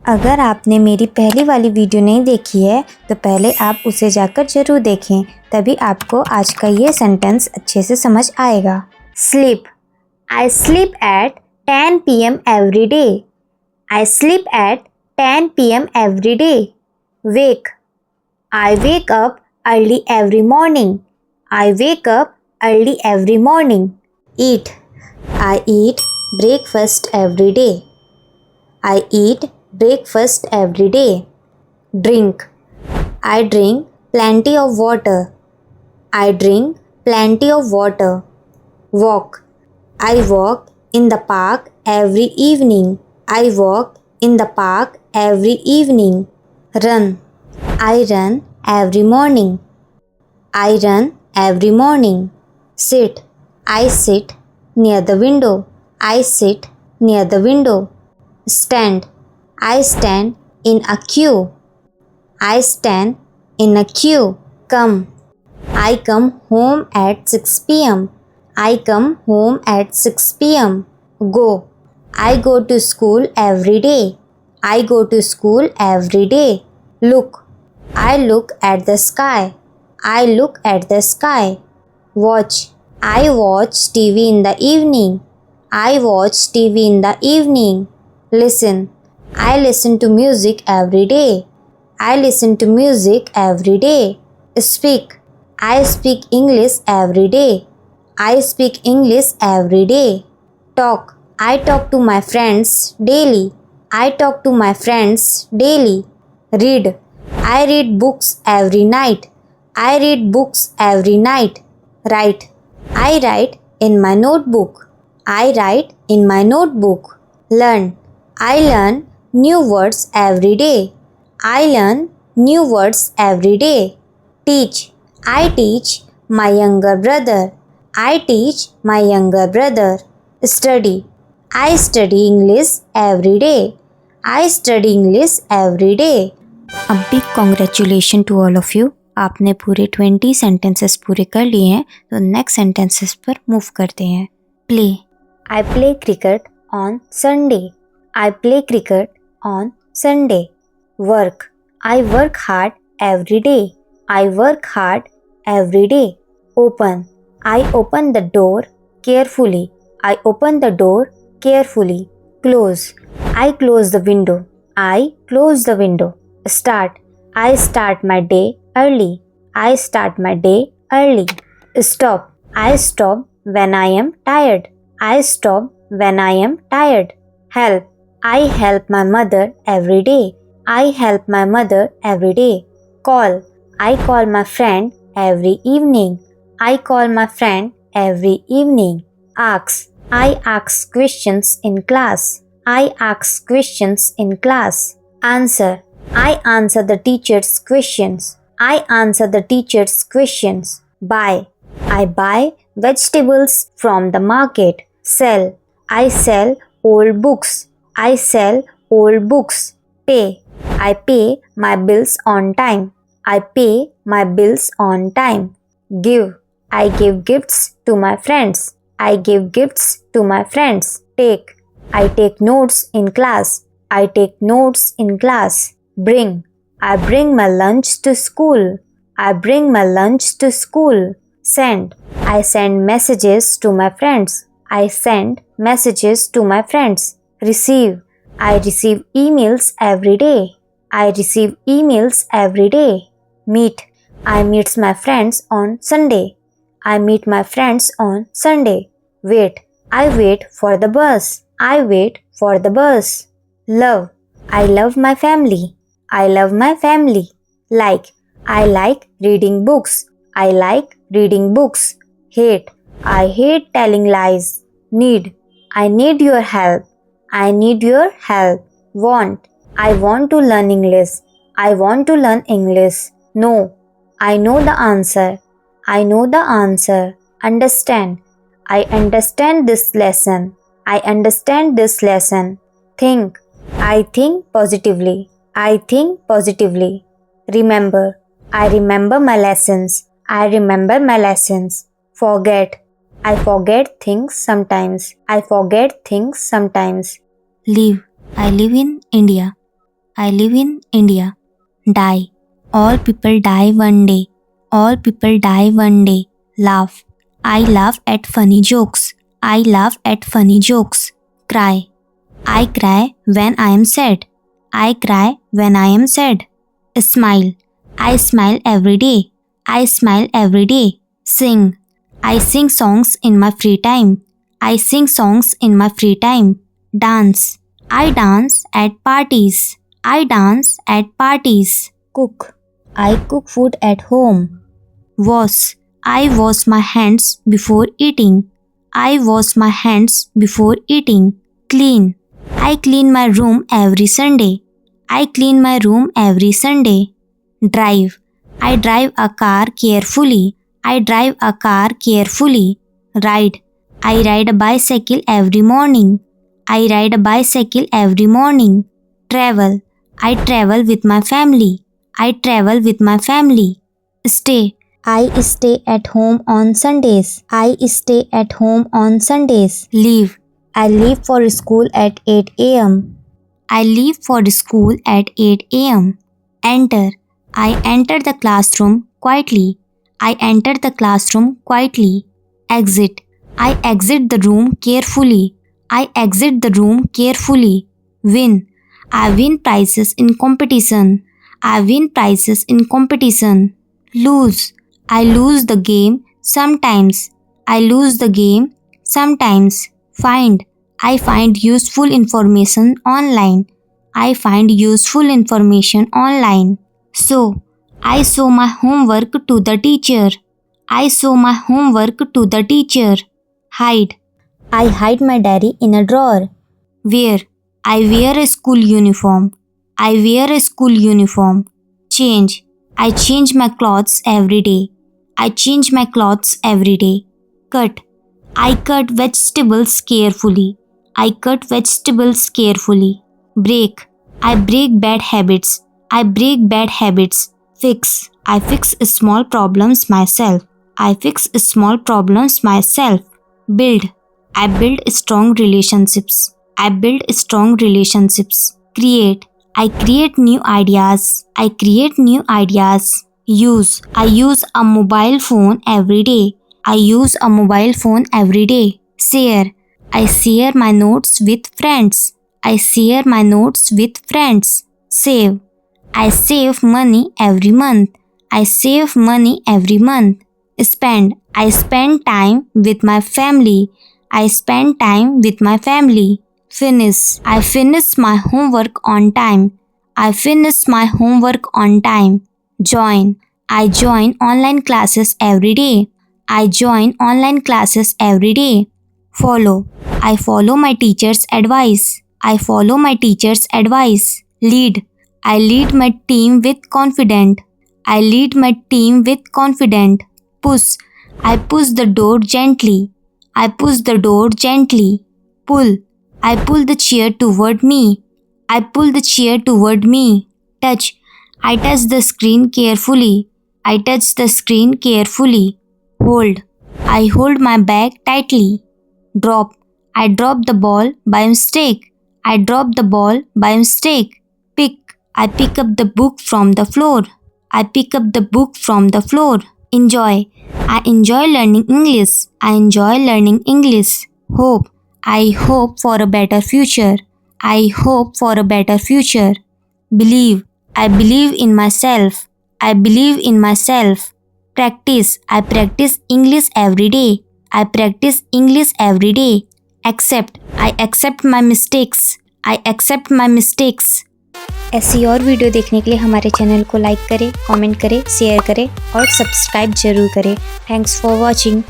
अगर आपने मेरी पहली वाली वीडियो नहीं देखी है तो पहले आप उसे जाकर ज़रूर देखें, तभी आपको आज का ये सेंटेंस अच्छे से समझ आएगा। Sleep. I sleep at 10 p.m. every day. I sleep at 10 p.m. every day. Wake. I wake up early every morning. I wake up early every morning. Eat. I eat breakfast every day. I eat breakfast every day. Drink. I drink plenty of water. I drink plenty of water. Walk. I walk in the park every evening. I walk in the park every evening. Run. I run every morning. I run every morning. Sit. I sit near the window. I sit near the window. Stand. I stand in a queue. I stand in a queue. Come. I come home at 6 p.m. I come home at 6 p.m. Go. I go to school every day. I go to school every day. Look. I look at the sky. I look at the sky. Watch. I watch TV in the evening. I watch TV in the evening. Listen. I listen to music every day. I listen to music every day. Speak. I speak English every day. I speak English every day. Talk. I talk to my friends daily. I talk to my friends daily. Read. I read books every night. I read books every night. Write. I write in my notebook. I write in my notebook. Learn. I learn new words every day. I learn new words every day. Teach. I teach my younger brother. I teach my younger brother. Study. I study English every day. I study English every day. A big congratulations to all of you. आपने पूरे 20 sentences पूरे कर लिए हैं, तो next sentences पर move करते हैं। Play. I play cricket on Sunday. I play cricket on Sunday. Work. I work hard every day. I work hard every day. Open. I open the door carefully. I open the door carefully. Close. I close the window. I close the window. Start. I start my day early. I start my day early. Stop. I stop when I am tired. I stop when I am tired. Help. I help my mother every day. I help my mother every day. Call. I call my friend every evening. I call my friend every evening. Ask. I ask questions in class. I ask questions in class. Answer. I answer the teacher's questions. I answer the teacher's questions. Buy. I buy vegetables from the market. Sell. I sell old books. I sell old books. Pay. I pay my bills on time. I pay my bills on time. Give. I give gifts to my friends. I give gifts to my friends. Take. I take notes in class. I take notes in class. Bring. I bring my lunch to school. I bring my lunch to school. Send. I send messages to my friends. I send messages to my friends. Receive. I receive emails every day. I receive emails every day. Meet. I meet my friends on Sunday. I meet my friends on Sunday. Wait. I wait for the bus. I wait for the bus. Love. I love my family. I love my family. Like. I like reading books. I like reading books. Hate. I hate telling lies. Need. I need your help. I need your help. Want. I want to learn English. I want to learn English. No. I know the answer. I know the answer. Understand. I understand this lesson. I understand this lesson. Think. I think positively. I think positively. Remember. I remember my lessons. I remember my lessons. Forget. I forget things sometimes. I forget things sometimes. Live. I live in India. I live in India. Die. All people die one day. All people die one day. Laugh. I laugh at funny jokes. I laugh at funny jokes. Cry. I cry when I am sad. I cry when I am sad. Smile. I smile every day. I smile every day. Sing. I sing songs in my free time. I sing songs in my free time. Dance. I dance at parties. I dance at parties. Cook. I cook food at home. Wash. I wash my hands before eating. I wash my hands before eating. Clean. I clean my room every Sunday. I clean my room every Sunday. Drive. I drive a car carefully. I drive a car carefully. Ride. I ride a bicycle every morning. I ride a bicycle every morning. Travel. I travel with my family. I travel with my family. Stay. I stay at home on Sundays. I stay at home on Sundays. Leave. I leave for school at 8 a.m. I leave for school at 8 a.m. Enter. I enter the classroom quietly. I enter the classroom quietly. Exit. I exit the room carefully. I exit the room carefully. Win. I win prizes in competition. I win prizes in competition. Lose. I lose the game sometimes. I lose the game sometimes. Find. I find useful information online. I find useful information online. Show. I show my homework to the teacher. I show my homework to the teacher. Hide. I hide my diary in a drawer. Wear. I wear a school uniform. I wear a school uniform. Change. I change my clothes every day. I change my clothes every day. Cut. I cut vegetables carefully. I cut vegetables carefully. Break. I break bad habits. I break bad habits. Fix. I fix small problems myself. I fix small problems myself. Build. I build strong relationships. I build strong relationships. Create. I create new ideas. I create new ideas. Use. I use a mobile phone every day. I use a mobile phone every day. Share. I share my notes with friends. I share my notes with friends. Save. I save money every month. I save money every month. Spend. I spend time with my family. I spend time with my family. Finish. I finish my homework on time. I finish my homework on time. Join. I join online classes every day. I join online classes every day. Follow. I follow my teacher's advice. I follow my teacher's advice. Lead. I lead my team with confidence. I lead my team with confidence. Push. I push the door gently. I push the door gently. Pull. I pull the chair toward me. I pull the chair toward me. Touch. I touch the screen carefully. I touch the screen carefully. Hold. I hold my bag tightly. Drop. I drop the ball by mistake. I drop the ball by mistake. Pick. I pick up the book from the floor. I pick up the book from the floor. Enjoy. I enjoy learning English. I enjoy learning English. Hope. I hope for a better future. I hope for a better future. Believe. I believe in myself. I believe in myself. Practice. I practice English every day. I practice English every day. Accept. I accept my mistakes. I accept my mistakes. ऐसी और video देखने के लिए हमारे channel को like करें, comment करें, share करें और सब्सक्राइब जरूर करें। Thanks for watching.